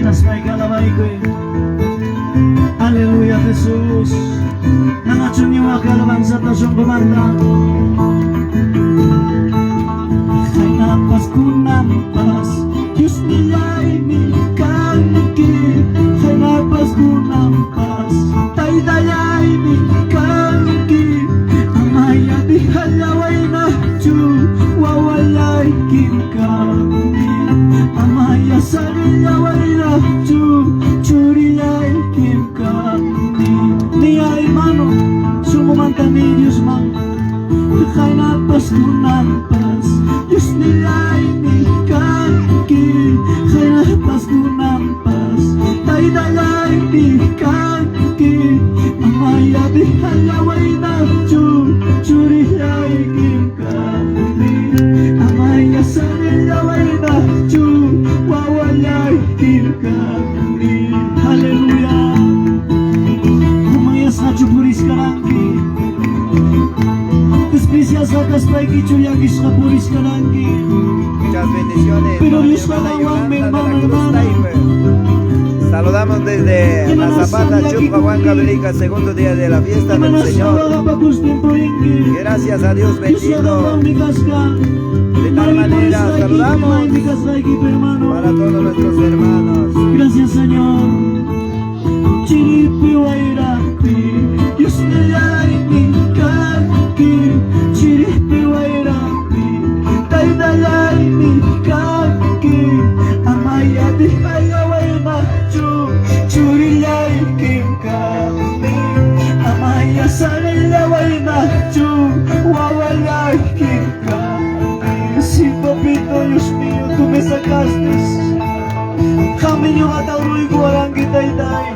Inasmay kalabay ko Haleluya Jesus Nangatsun niyo akalaban sa tasyong kumanda Kay napas ko nampas Diyos nila'y mikangki Kay napas ko nampas Tay daya'y mikangki Amaya di halaway na Diyo Wawalay kim kami Amaya sarilaway na Diyo Churilay kim kami Niya'y mano Sumumanta ni Diyos man Kay napas ko nampas Diyos nila'y mikangki Kay napas ko nampas Tay daya'y mikangki Amaya di halaway na Diyo Churilay kim kami Amaya sarilaway na Diyo Wawalay kim kami Haleluya Umayas na Diyo puris karangki Desprecias sacas pa ikichuyagis ka puris karangki Muchas bendiciones. Pero Nos Dios llevan ka ayudando mi a la hermano, Cruz hermana Taipe. Saludamos desde la Zapata, Chupahuanca, Belica, segundo día de la fiesta del Señor. Gracias a Dios bendito. De tal manera saludamos para todos nuestros hermanos. Gracias Señor Chiripi wairaki Dios nila'y mikangki Chiripi wairaki Tay daya'y mikangki Amaya di halaway na Diyo Churilay kim kami Amaya sarilaway na Diyo Wawalay kim kami Si Papito Dios mío tú me sacaste Kami niyo kataroy ko walang kitay-tay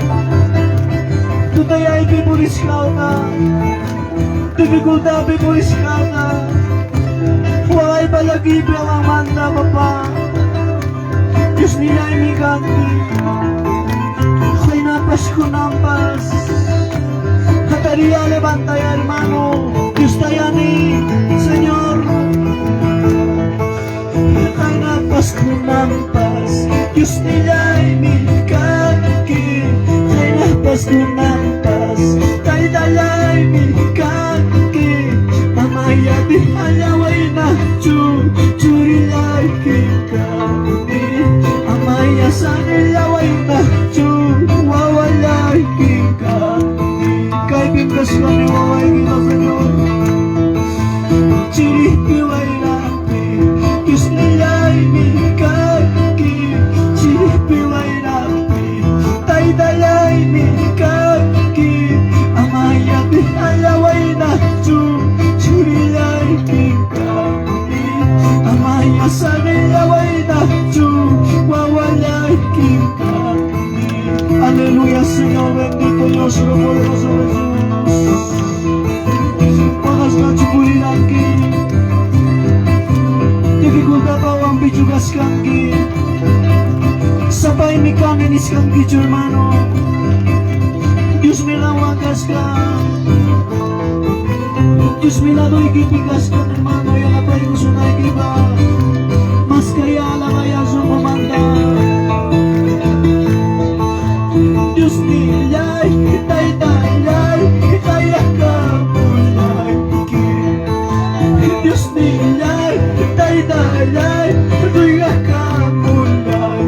Tutayay pipulis ka na Dificulta pipulis ka na Wakay palagi ang manda papa Diyos nila'y miganti Kay napas ko nampas Kataria levanta hermano Diyos tayani Señor Kay napas ko nampas Diyos nila'y mikangki Kay napas ko nampas Tay daya'y mikangki Amaya di halaway na Diyo Churilay kim kami Amaya sarilaway na Diyo Wawalay kim kami Kay bimkas kami waway kita Señor Chiripi wairaki Diyos nila'y mikangki Chiripi wairaki Tay daya'y mikangki Amaya di halaway na Diyo Churilay kim kami Amaya sarilaway na Diyo Wawalay kim kami Aleluya Señor bendito Dios lo poderoso Jesús Pagas na chupulinaki Dificultad ang bichugas kangki Sabay mi kaninis kangki hermano Dios me lawagas ka Dios me ladoy kipigas ka hermano Yan apay ko sunay kiba Mas kaya alabaya sumamanda Dios nila'y tay daya'y Kaya ka mulay Dios nila'y tay daya'y Kaya ka mulay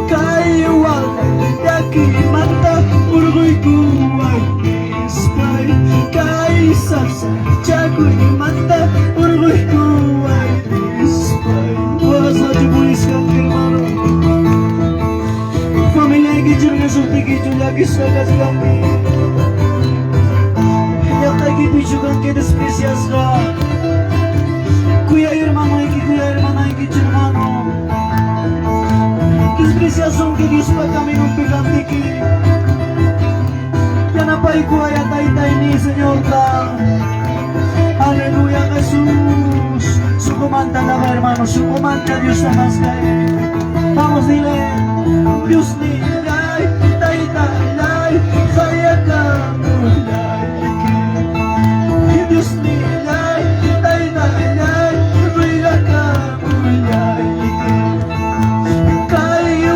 Kaya walay yaki mata Urgoy kuway ispay Kaya sasa Chagoy mata Urgoy kuway ispay Walas na chupulis kang hermano Familia gijur nga sulti gijur lagi sagas kami Yak lagi bijugan ke desprecias ka Kuya hermano iki hermano Despreciación que Dios pa kami nung pigantiki Yan apay kuya tay ni Señor ka Aleluya Jesús Sukumanta na ba hermano Sukumanta Dios sa mas kaya Vamos dile Dios nila'y tay daya'y Kaya ka mulay Dios nila'y tay daya'y Kaya ka mulay Kaya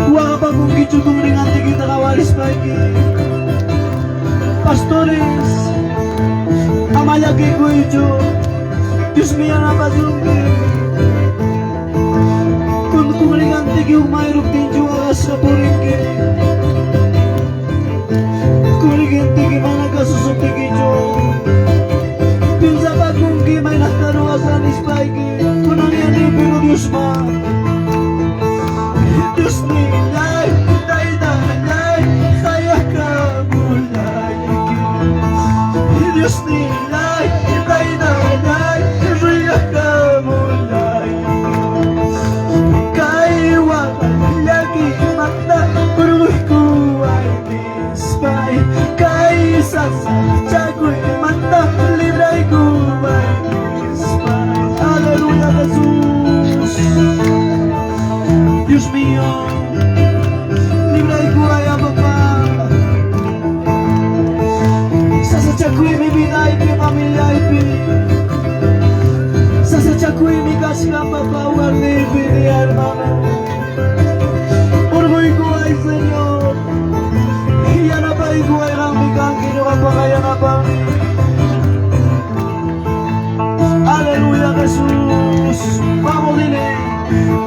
Huwag pa kung kitso kung ringante kita kawalis pa pastores, amalaki ko ito, Diyos miya na pasungki. Kung ringante ki umayrok tinjo aras sa puringki. Kung ringante ki managkasusupi ki ito. Pinsa pa kung ki may naktaro asan ispaiki. Kung ang yan ipin o Diyos ma. Diyos nilay, day, kaya ka mulay. Diyos nilay, day, kaya ka mulay. Kaiwa lagi mata, peruh ku ay mispay. Kaisa sa jagoy mata, libray ku ay mispay. Hallelujah, Jesus. Dios mío, libray ko ay ang Papa. Sasadyag mi vida y mi familia y mi. Sasadyag mi kasih Papa, guarde mi hermano. Orgullo ko ay Señor. Iyan na ba ko ay ramikan, kinuha pa kaya na ba? Aleluya, Jesus. Vamos, dile.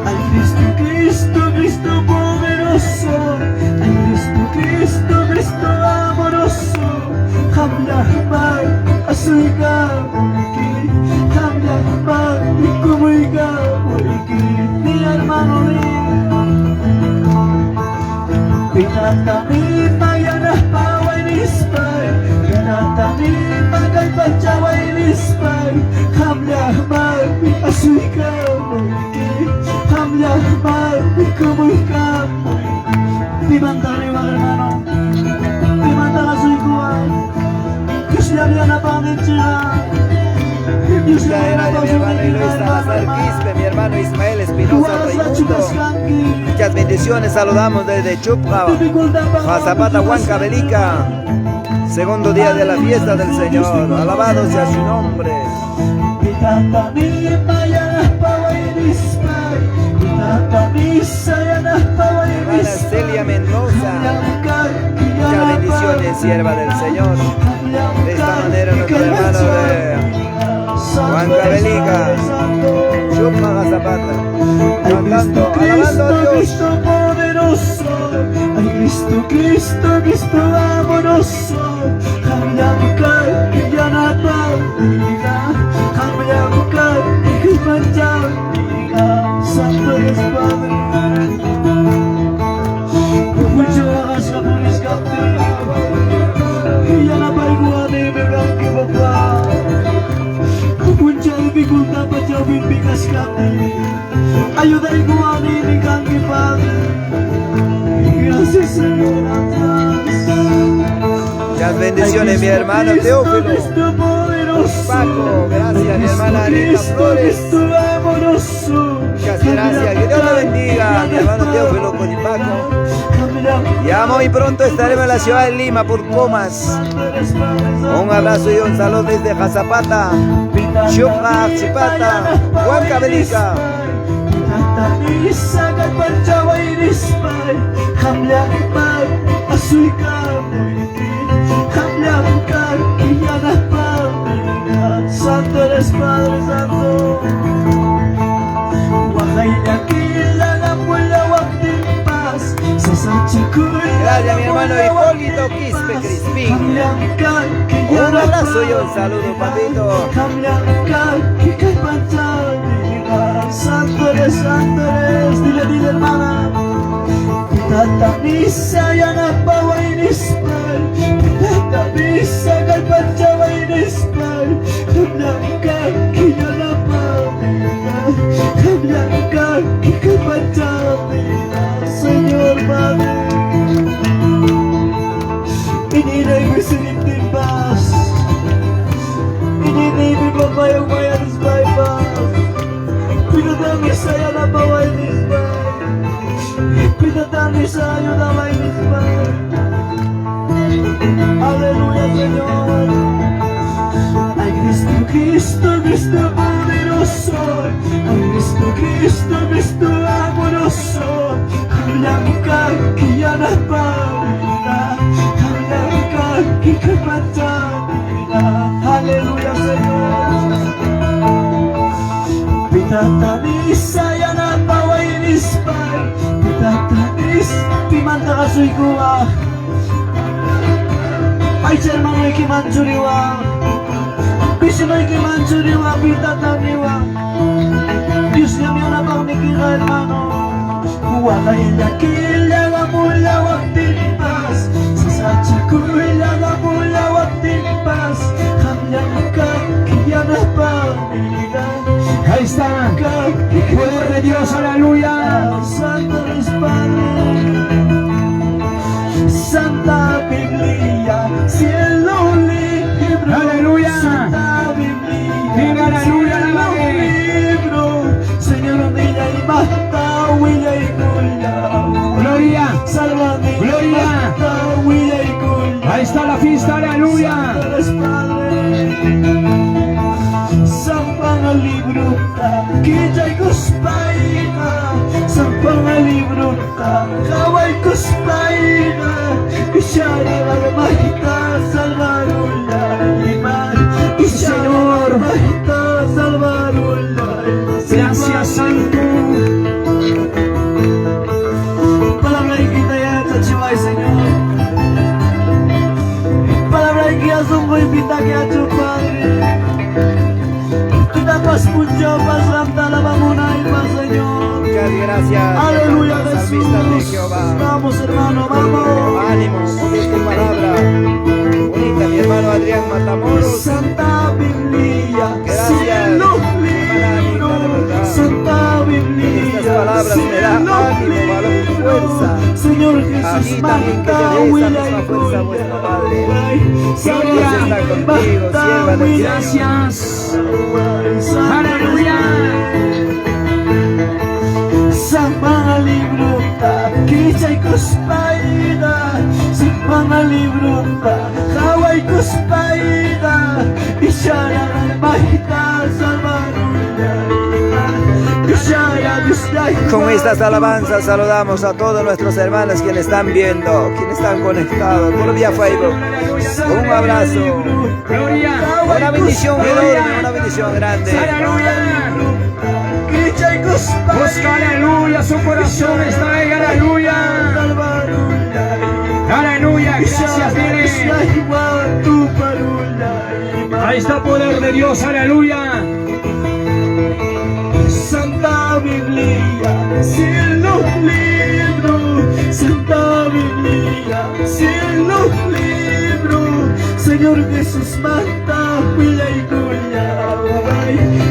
Ay Cristo, Cristo, Cristo poderoso. Ay Cristo, Cristo amoroso. Hamlah mag asuika iki. Hamlah mag ikumuika iki. Mi hermano pinatami mayanah pawai nispay. Pinatami magal pacawai nispay. Hamlah mag asuika iki. Hamlah mag ikumuika. Dimanta ni mga hermano. Dimanta kasuikuan. Diyos niya na pangitsira. Diyos La niya na era de mi hermano Luis Salazar Quispe, mi hermano Ismael Espinosa Raimundo. Muchas bendiciones, saludamos desde Chupra, Zapata, Huancavelica. Segundo día de la fiesta del Señor, alabado sea su nombre. Hermana Celia Mendoza, muchas bendiciones, sierva del Señor. De esta manera nuestro hermano de Huancavelica, Chupra, Zapata, cantando, alabando a Dios. Cristo poderoso, ay Cristo, Cristo, Cristo amoroso. Hamyangkar, yanapaliga. Hamyangkar, ikipajaliga. Santo es Padre. Mucho hagas la polis kapte. Yanapay guane megang kibaba. Mucha dificultad para yo vivir ayuda y guani mi canque Padre. Gracias Señor. Muchas bendiciones, mi hermano Teófilo. Paco, gracias, mi hermana Anita Flores. Muchas gracias, que Dios lo bendiga, mi hermano Teófilo Conipaco. Ya muy pronto estaremos en la ciudad de Lima por Comas. Un abrazo y un saludo desde Jazapata, Chupra, Chipata, Huancavelica. Santo eres Padre Santo. Gracias, mi hermano Hipólito Quispe Crispín. Un abrazo y un saludo, papito. Santo eres, dile hermana. Tata misa yana pawainispai. Tata misa kalpachawainispai. Kamlangka kiyana pawina. Kamlangka kikapachawina. Señor Padre, ininay mo sinipin paz. Ininay mo papayang mayan isbay paz. Pinadami saya na pawainispai. Pinadami sa'yo na may nisbay. Aleluya, Señor. Ay Cristo, Cristo, Cristo poderoso. Ay Cristo, Cristo, Cristo amoroso. puso, Hamlangka kiyanapamina, Hamlangka kikapatamina. Aleluya, Señor. Pitatanis saya napawainis pay, pitatanis pimanta kasoy kuwa. Ay hermano ikimanchuriwa, bisino ikimanchuriwa, pitataniwa. Dios niya miyo na pang nikira hermano. Wala ilakilya nga mula wag tinpas, sasadya ko ilaga mula wag tinpas. Hamyang ka kaya na pamilya. Ahí está, poder de Dios, aleluya. Santo Dios Padre, Santa Biblia, cielo libro, Aleluya. Santa Biblia, Diga aleluya, cielo aleluya. libro, Señor niya y mata, huilla y cuya. Gloria, Sálvame, Gloria. mata, huilla y cuya. ahí está la fiesta, aleluya. Santo Dios Padre, Sampang libruta, kijay kuspaina, Sampang libruta, kaway kuspaina, Isyara marmahita, salvarula iman, Isyara marmahita, salvarula iman. Gracias, Santo. Palabra kita ya, Tachiway, Señor. Palabra que sungguh invita que a tu Padre. Kita pas mucho, pas ramta la vamunay, pas Señor. Muchas gracias. Aleluya, Salmista de Jesús. Jehová. Vamos, hermano, vamos. Ánimo, es tu palabra. Bonita, mi hermano Adrián Matamoros. Santa Biblia, Gracias, cielo hermana Anita, de libro, verdad. Santa Biblia, Estas palabras me dan cielo ánimo, valor y libro. fuerza. Señor A Jesús, mí también que te dé esa misma fuerza, vuestro Padre. Gloria. Dios está contigo, sierva del Señor. Gracias. Aleluya. Sama libruta, kijay kuspaida, Sama libruta, kaway kuspaida, Isyara mahita, salvarulla, Isyara Dios. Con estas alabanzas saludamos a todos nuestros hermanos quienes están viendo, quienes están conectados por vía Facebook. Un abrazo, Gloria. una bendición enorme, una bendición grande. Aleluya. Kijay kuspaida, Busca aleluya, su corazón está ahí, aleluya. Aleluya, gracias, dile. Ahí está el poder de Dios, aleluya. Santa Biblia, cielo libro, Santa Biblia, cielo libro, Señor Jesús mata, huilla y cuya,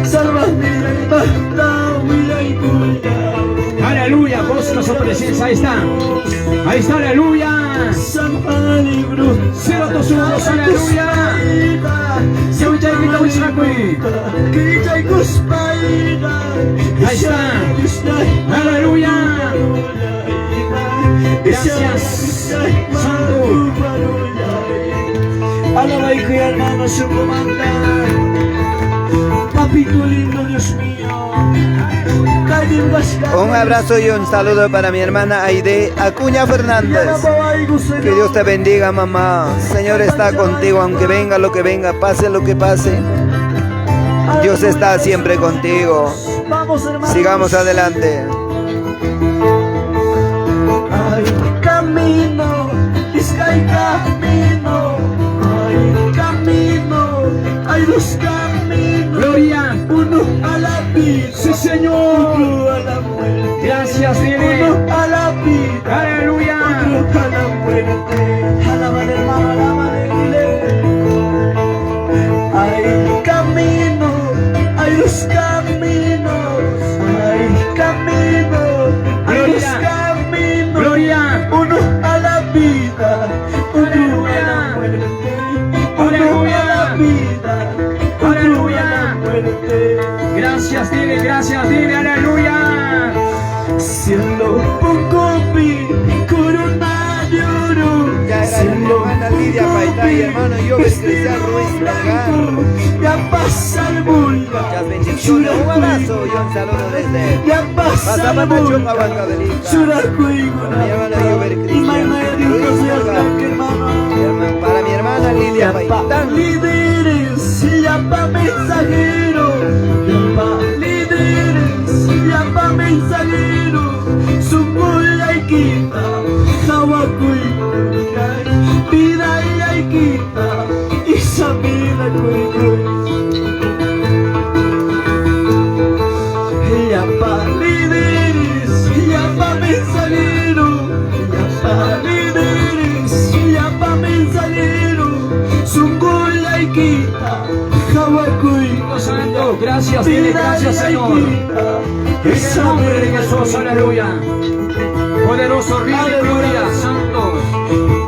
sálvame y mata, huilla y cuya. Aleluya, busca su presencia, ahí está. Ahí está, aleluya. Santa libro, Cierra tus ojos, aleluya. Ahí está. Aleluya. Gracias, Santo. Alabay ko yan, hermano, su comanda. Papito lindo, Dios mío. Un abrazo y un saludo para mi hermana Aide Acuña Fernández. Que Dios te bendiga, mamá. Señor está contigo, aunque venga lo que venga, pase lo que pase. Dios está siempre contigo. Vamos, hermanos. Sigamos adelante. Hay camino, es que hay camino. Hay camino, hay dos caminos. Gloria. Uno a la vida, Sí, Señor. otro a la muerte. Gracias, dile. Uno a la vida, Aleluya. otro a la muerte. Alábale, hermano, alábale, dile. Hay camino, hay dos caminos. Hay camino, hay dos Gloria. caminos. Gloria. Uno a la vida, uno a la muerte. Uno Aleluya. a la vida, uno Aleluya. a la muerte. Gracias, dile, aleluya. Cielo poco vi, corona de oro. Ya era la hermana Lidia Paitay, hermano Joven Cristian Ruiz Lagar. Ya Muchas bendiciones, un abrazo y un saludo desde Mazapata, Chupa, Huancavelica. Mi hermana Yuber Cristian, Luis Olga. Para mi hermana Lidia Paitán. Líderes, llama mensajero, líderes, llama mensajero, Sumula y Quita, Hawakuy, Vida y Quita, Isamila Kuy. Llama líderes, llama mensajero, líderes, llama mensajero, Sumula y Quita, Hawakuy. Santo, gracias, dile gracias, Señor. En el nombre de Jesús, aleluya. Poderoso Rey de gloria, santos.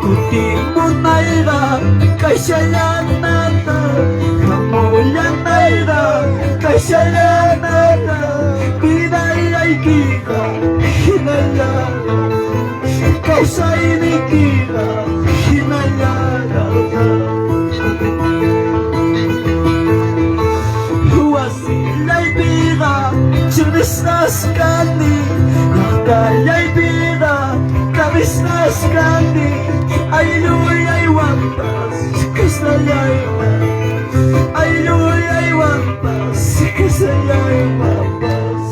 Kutimunayda, Kaishayanata, Kamoyanayda, Kaishayanata, Pidayaykiga, Hinayada, Kausaynikiga, Hinayada. Huasilaybiga, Chibisnaskandi, Nakayaybiga, Kabisnaskandi, Ayluya Wampas, Kisayay, Ayluya Wampas, Kisayay Wampas.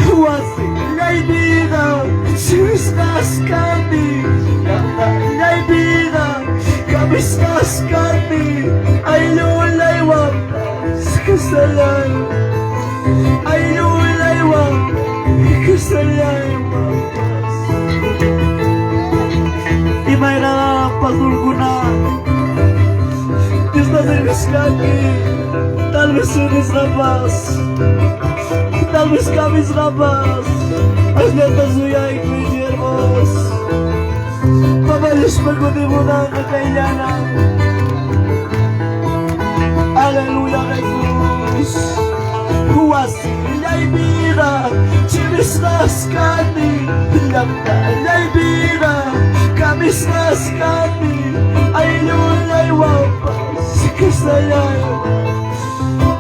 Huasilaybiga, Chibisnaskandi, Nakayaybiga, Kabisnaskandi, Ayluya Wampas, Kisayay, Ayluya Wampas, Kisayay Wampas. Y me agrada Pastor Guna, estás en Vizcaqui, tal vez eres rapaz, tal vez cabes rapaz, has neta suya y mis hierbos. Papá les pago de bodanga caillana. Aleluya Jesús. Huasiya y vida, Chibisnaskandi, Lamtaya y vida, Kamisnaskandi, Ayluya y Wampas, Kisayay,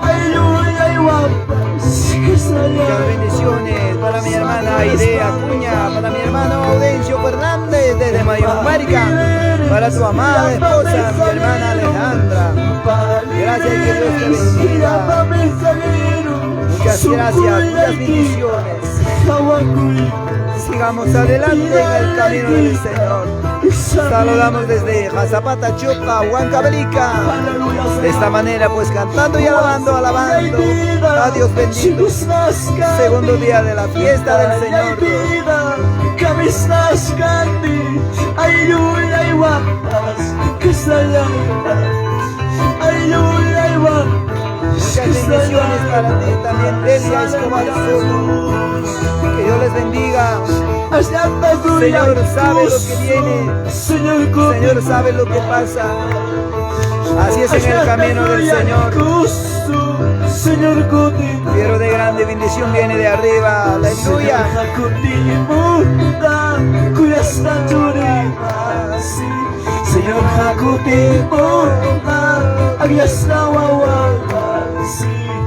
Ayluya y Wampas, Kisayay. Muchas bendiciones para mi hermana Aide Acuña, para mi hermano Audencio Fernández desde Mayombarca, para tu amada esposa, mi hermana Alejandra. Gracias y que Dios te bendiga. Muchas gracias, muchas bendiciones. Sigamos adelante en el camino del Señor. Saludamos desde Mazapata, Chupa, Huancavelica. De esta manera pues cantando y alabando a Dios bendito. Segundo día de la fiesta del Señor. Muchas bendiciones para ti también, Delia Escobar Soto. Que Dios les bendiga. Señor sabe lo que viene, Señor sabe lo que pasa. Así es en el camino del Señor. Pero de grande bendición viene de arriba. Aleluya. Señor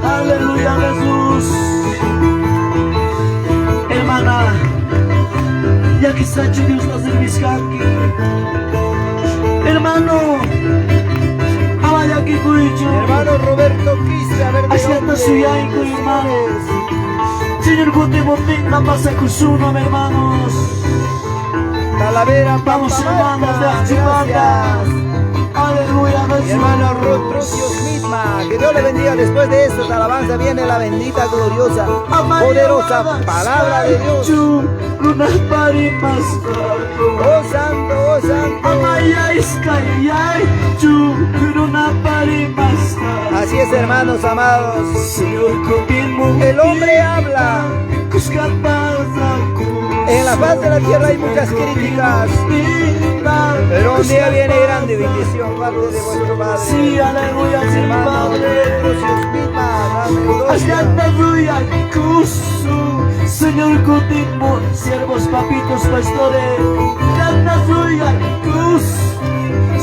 aleluya Jesús. Hermana, ya que está hecho Dios nos en Vizcaqui. Hermano, amaya que cuicho. Hermano Roberto Cristian, Asienta su yaico, hermanos. Señor, contigo tenga pasa con su nombre, hermanos. Talavera, Vamos, hermanos de Archipata. Aleluya mi Jesús. hermano Rotrucius Misma, que Dios le bendiga. Después de esta alabanza viene la bendita, gloriosa, poderosa palabra de Dios. Oh santo, oh santo. Así es, hermanos amados. El hombre habla. En la paz de la tierra hay muchas críticas, pero un día viene grande bendición parte de vuestro Padre. Sí, aleluya, sí, Padre. Señor, contigo, siervos, papitos, pastores.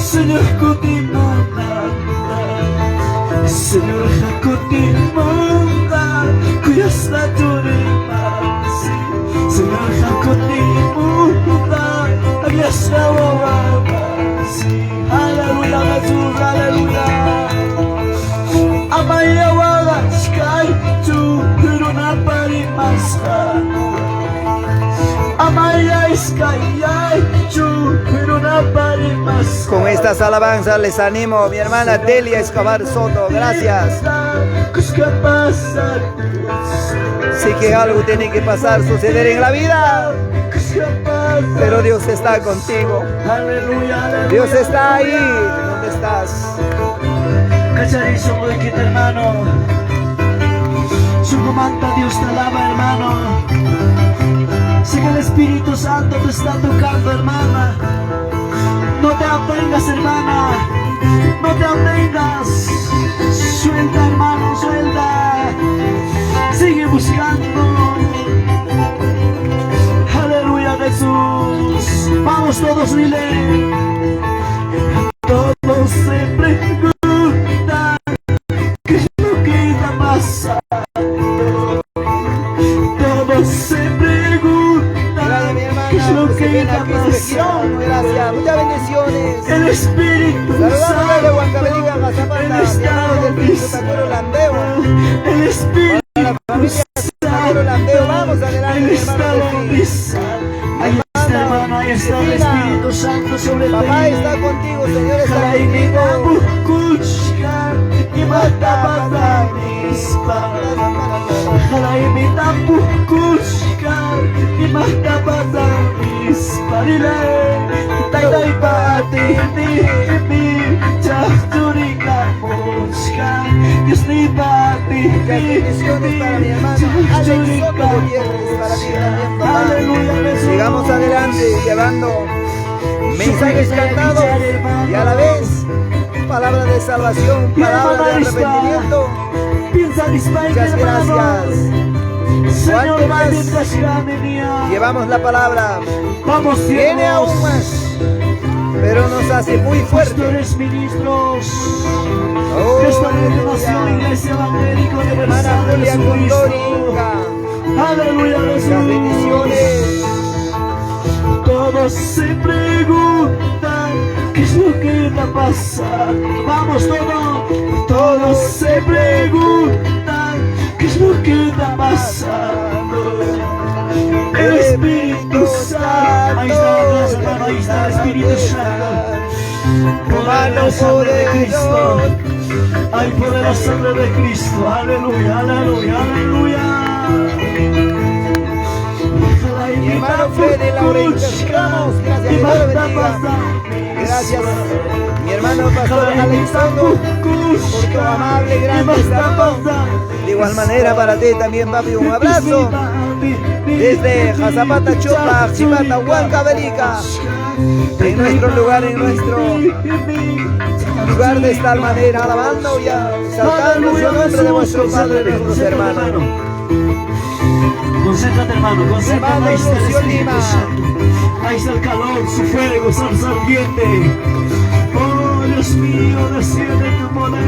Señor Kutimanda, Señor Hakutimanda, Kuyasta Turimasi, Señor Hakutimanda, Agasta Wawabasi. Aleluya Jesús, aleluya. Amaya Wawaskai tu Hiruna Parimaskan, Amaya Iskayay tu Hiruna Parimaskan. Con estas alabanzas les animo, mi hermana Delia Escobar Soto, gracias. Sí que algo tiene que pasar, suceder en la vida, pero Dios está contigo. Dios está ahí donde estás. Cacharizo muy quita, hermano. Su comanda Dios te alaba, hermano. Sé que el Espíritu Santo te está tocando, hermana. No te atengas, hermana. No te atengas. Suelta, hermano, suelta. Sigue buscando. Aleluya, Jesús. Vamos todos, dile. Todos se preguntan qué es lo que está pasando. Todos se preguntan Gracias, mi hermana, qué es lo por que servir está aquí en este guión. pasando. Gracias, muchas bendiciones. El Espíritu Saludamos desde Santo, Huancavelica, Mazapata, Él mi está hermano del Espíritu Sacro Landeo. El Espíritu Para la familia Sacro Landeo, vamos adelante, Él mi está hermano del bautizando. Ahí está, hermano, ahí está el Cristina. Espíritu Santo sobre ti. Papá está contigo, Señor está Jaimita contigo. Pukuchka y mata mispa. Jaimita Pukuchka y mata mispa. Dile, tay pati mi chachurika puchka. Dios ni pati Muchas bendiciones para mi hermano Alex Soto Gutiérrez, para ti también, papá. Aleluya, Jesús. Sigamos adelante llevando mensajes cantados y a la vez palabra de salvación, palabra de arrepentimiento. Muchas gracias. ¿Cuánto más llevamos la palabra? Vamos, Viene aún más, pero nos hace muy fuertes. pastores, ministros, Oh, de esta renovación, aleluya. Iglesia Evangélica Hermana Universal de Julia Jesucristo. Condoringa, Aleluya, muchas Jesús. bendiciones. Todos se preguntan qué es lo que está pasando. Vamos todos se preguntan qué es lo que está pasando. El Espíritu Santo, ahí está, gracias, hermano, ahí está el Espíritu Santo. Poder de la sangre de Cristo. Hay poder de la sangre de Cristo. Aleluya, aleluya, aleluya. Mi hermano Fede Laurentius Ramos, gracias, Dios lo bendiga. Gracias, mi hermano Pastor Alexandro, por tu amable, grande saludo. De igual manera para ti también, papi, un abrazo. Desde Jazapata, Chopa, Chipata, Huancavelica. En nuestro lugar de tal manera, alabando y exaltando su nombre de vuestro Padre, de nuestros hermanos. Concéntrate, hermano, concéntrate. Hermano Ahí está el Lucio Espíritu Lima. Santo. Ahí está el calor, su fuego, salsa ardiente. Oh, Dios mío, desciende tu poder.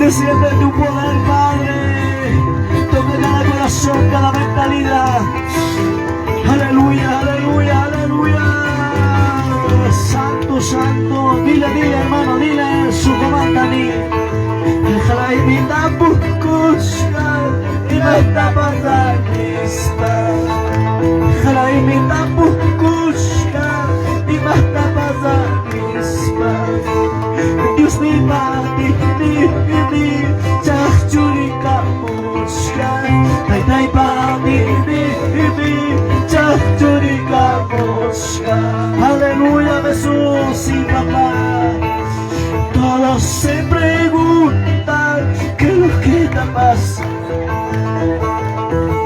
Desciende tu poder, Padre. Toca cada corazón, cada mentalidad. Aleluya, aleluya, aleluya. Santo, santo. Dile, hermano, dile su comanda, dile. Jaimita Pukuchka y mata mispa. Jaimita Pukuchka y mata mispa. Dios mi mati mi chachurika puchka. Tai pati mi chachurika puchka. Aleluya, Jesús y papá. Todos se preguntan qué es lo que está pasando.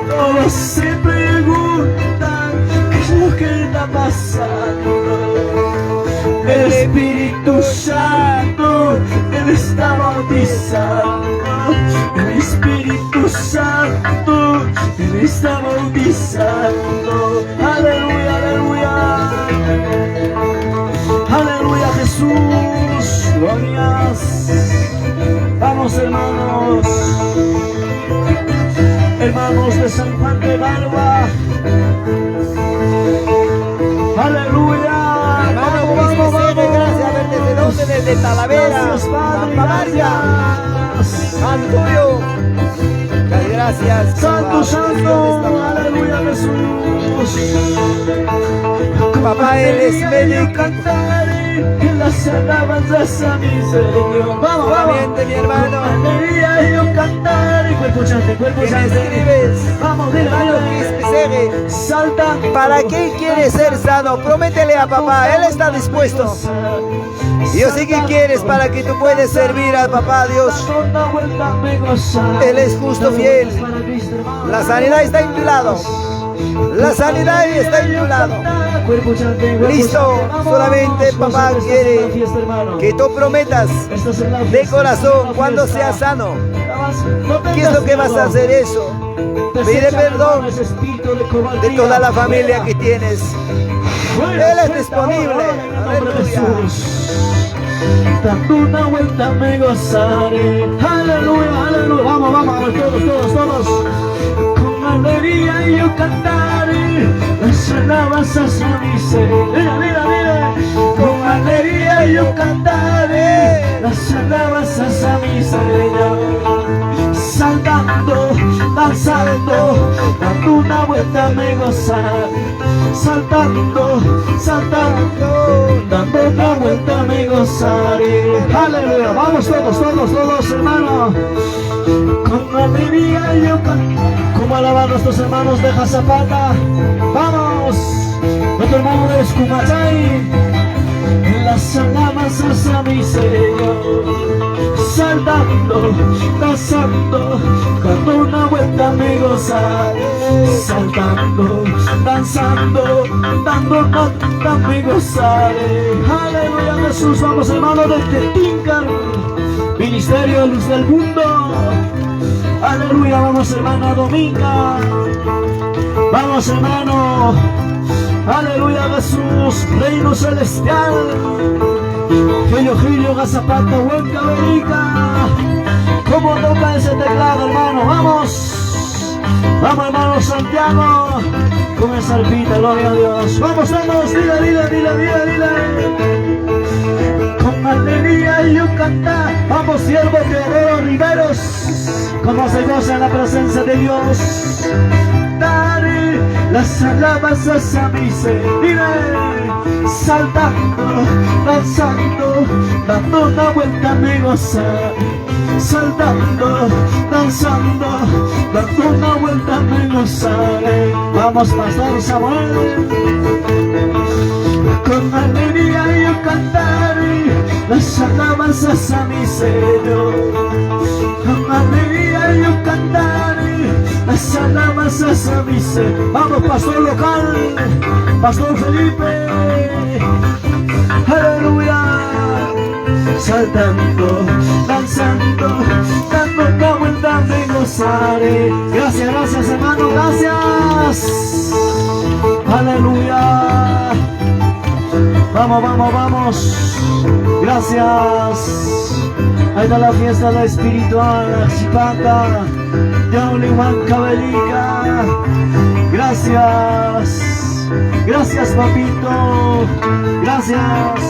Todos se preguntan qué es lo que está pasando. El Espíritu Santo, Él está bautizando. El Espíritu Santo, Él está bautizando. Aleluya, aleluya. Vamos de San Juan de Barba. Aleluya. Hermano Vamos, Luis vamos, Becerre, vamos. gracias a ver desde dónde, desde Talavera, Gracias, Padre, Santa María, gracias. Antonio. Muchas gracias. Santo, santo, aleluya Jesús. Papá, Él es médico. Cantaré en las alabanzas a mi Señor. Vamos, vamos. Solamente, mi hermano. Con alegría yo cantaré. Cuerpo chante, cuerpo ¿Qué me chante. escribes? Vamos, dile, Hermano Luis dile. Becerre, Salta. ¿para qué quieres ser sano? Prométele a papá, Él está dispuesto. Y yo sé que quieres para que tú puedas servir al papá Dios. Él es justo, fiel. La sanidad está en tu lado. La sanidad está en tu lado. Listo, solamente papá quiere que tú prometas de corazón cuando seas sano. ¿Qué es lo que vas a hacer eso? Pide perdón de toda la familia que tienes. Él es disponible. Aleluya. Dando una vuelta me gozaré. Aleluya, aleluya. Vamos, vamos, todos. Con alegría yo cantaré las alabanzas a mi Señor. Mira. Con alegría yo cantaré las alabanzas a mi Señor. Saltando, danzando, dando una vuelta me gozaré. Saltando, dando una vuelta me gozaré. Aleluya, vamos todos, hermanos. Con alegría yo canto. Como alaban nuestros hermanos de Jazapata. Vamos, nuestro hermano de Escumachay. Las alabanzas a mi Señor. Saltando, danzando, dando una vuelta me gozaré. Saltando, danzando, dando una vuelta me gozaré. Aleluya Jesús, vamos hermanos de Tetincan, Ministerio Luz del Mundo. Aleluya, vamos hermana Dominga. Vamos hermano. Aleluya Jesús, Reino Celestial. Gilio, Gazapata, Huenca, Berica. ¿Cómo toca ese teclado, hermano? Vamos. Vamos, hermano Santiago. Con esa arpita, gloria a Dios. Vamos, dile. Con alegría yo cantar. Vamos, siervo Teodoro Riveros. Como se goza en la presencia de Dios. Daré las alabanzas a mi Señor. Saltando, danzando, dando una vuelta me gozaré. Saltando, danzando, dando una vuelta me gozaré. Vamos, Pastor Samuel. Con alegría yo cantaré las alabanzas a mi Señor. Con alegría yo cantaré las alabanzas a mi Señor. Vamos, pastor local, Pastor Felipe. Aleluya. Saltando, danzando, dando una vuelta me gozaré. Gracias hermano, gracias. Aleluya. Vamos. Gracias. Ahí está la fiesta de la espiritual, Chipata, Yaulihuanca, Belica. Gracias, papito. Gracias.